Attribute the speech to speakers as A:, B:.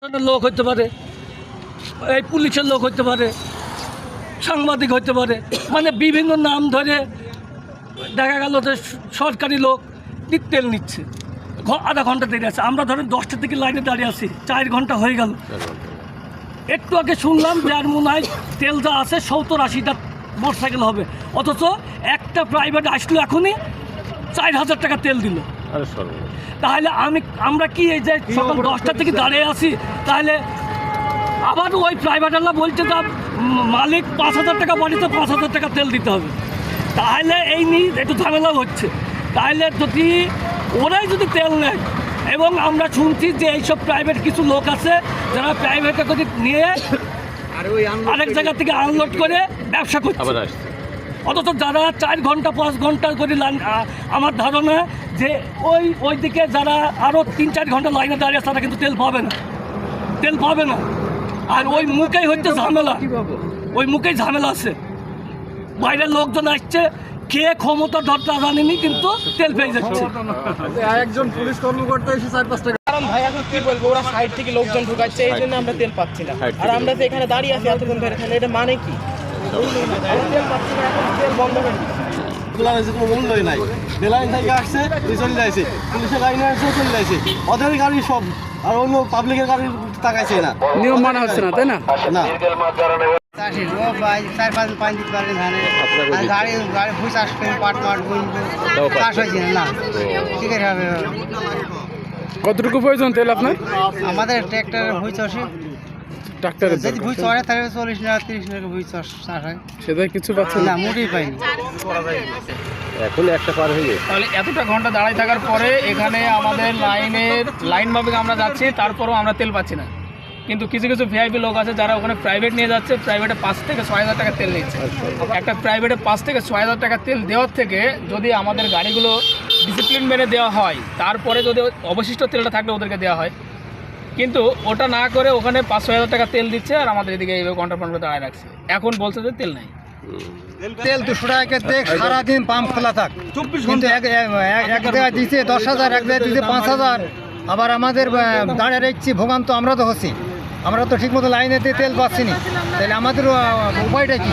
A: লোক হতে পারে, এই পুলিশের লোক হতে পারে, সাংবাদিক হতে পারে, মানে বিভিন্ন নাম ধরে দেখা গেল যে সরকারি লোক তেল নিচ্ছে, আধা ঘন্টা দেরি আছে। আমরা ধরেন 10টা থেকে লাইনে দাঁড়িয়ে আছি, 4 ঘন্টা হয়ে গেল। একটু আগে শুনলাম যে আর মনে হয় তেল যা আছে 70-80টা মোটরসাইকেল হবে, অথচ একটা প্রাইভেট আসলো এখনই 4000 টাকা তেল দিল। তাহলে আমরা কি এই যে সকাল 10টা থেকে দাঁড়িয়ে আছি, তাহলে আবার ওই প্রাইভেটওয়ালা বলছে যে মালিক 5000 টাকা বাড়িতে 5000 টাকা তেল দিতে হবে। তাহলে এই নিয়ে একটু ঝামেলাও হচ্ছে। তাহলে যদি ওরাই যদি তেল নেয়, এবং আমরা শুনছি যে এইসব প্রাইভেট কিছু লোক আছে যারা প্রাইভেটে করে নিয়ে আরেক জায়গা থেকে আনলোড করে ব্যবসা করছে, অথচ যারা 4 ঘন্টা 5 ঘন্টা করে লাইন, আমার ধারণা যে ওই দিকে যারা আরও 3-4 ঘন্টা লাইনে দাঁড়িয়ে তারা কিন্তু তেল পাবে না। আর ওই মুখেই হচ্ছে ঝামেলা, ওই মুখেই ঝামেলা আছে। বাইরের লোকজন আসছে, কে ক্ষমতা ধরতে জানেনি, কিন্তু তেল পেয়ে যাচ্ছে।
B: একজন পুলিশ কর্মকর্তা এসে 4-5 টাকা।
C: কারণ ভাই এখন কি বলবো, ওরা সাইড থেকে লোকজন ঢুকাচ্ছে, এই জন্য আমরা তেল পাচ্ছি না। আর আমরা যে এখানে দাঁড়িয়ে আছি এতক্ষণ ধরে, এখানে এটা মানে কি? আমরা তেল পাচ্ছি না, এখন তেল বন্ধ করে দিচ্ছি।
B: কোনো মূল্যই নাই। বেলাইন থেকে আসছে, চলে যাইছে, পুলিশের লাইনে আসছে, চলে যাইছে। ওদের গাড়ি সব, আর অন্য পাবলিকের গাড়ি তাকাইছে না,
C: নিয়ম মানা হচ্ছে না, তাই না?
B: না।
C: কতটুকু প্রয়োজন তেল আপনার?
D: আমাদের ট্র্যাক্টরের ভুই চষে,
C: ট্রাক্টরে
D: যদি ভুই চড়ে তাহলে 40 টাকা 30 টাকা ভুই চাষ হয়।
C: সেটা কিছু পাচ্ছেন
D: না, মোটেই পাইনি।
B: এখন একটা পার হয়ে গেছে।
C: তাহলে এতটা ঘন্টা দাঁড়ায় থাকার পরে এখানে আমাদের লাইন মাফিক আমরা যাচ্ছি, তারপরেও আমরা তেল পাচ্ছি না। কিন্তু কিছু কিছু ভিআইপি লোক আছে যারা ওখানে প্রাইভেট নিয়ে যাচ্ছে, প্রাইভেটে 5 থেকে 6000 টাকা তেল নিচ্ছে। একটা প্রাইভেটে 5 থেকে 6000 টাকা তেল দেওয়ার থেকে যদি আমাদের গাড়িগুলো ডিসিপ্লিন মেনে দেওয়া হয়, তারপরে যদি অবশিষ্ট তেলটা থাকলে ওদেরকে দেওয়া হয়, কিন্তু ওটা না করে ওখানে 5-6000 টাকা তেল দিচ্ছে, আর আমাদের এদিকে এইভাবে ঘন্টা দাঁড়ায় রাখছে। এখন বলছে যে তেল নাই।
D: তেল 200 টাকা দেখ, সারাদিন পাম্প খোলা থাক, কিন্তু এক জায়গায় দিচ্ছে 10,000, এক জায়গায় দিচ্ছে 5,000। আবার আমাদের দাঁড়িয়ে রেখেছি, ভোগান্ত আমরা তো হচ্ছি, আমরা তো ঠিকমতো লাইনেতে তেল পাচ্ছি না। তাহলে আমাদের উপায়টা কি?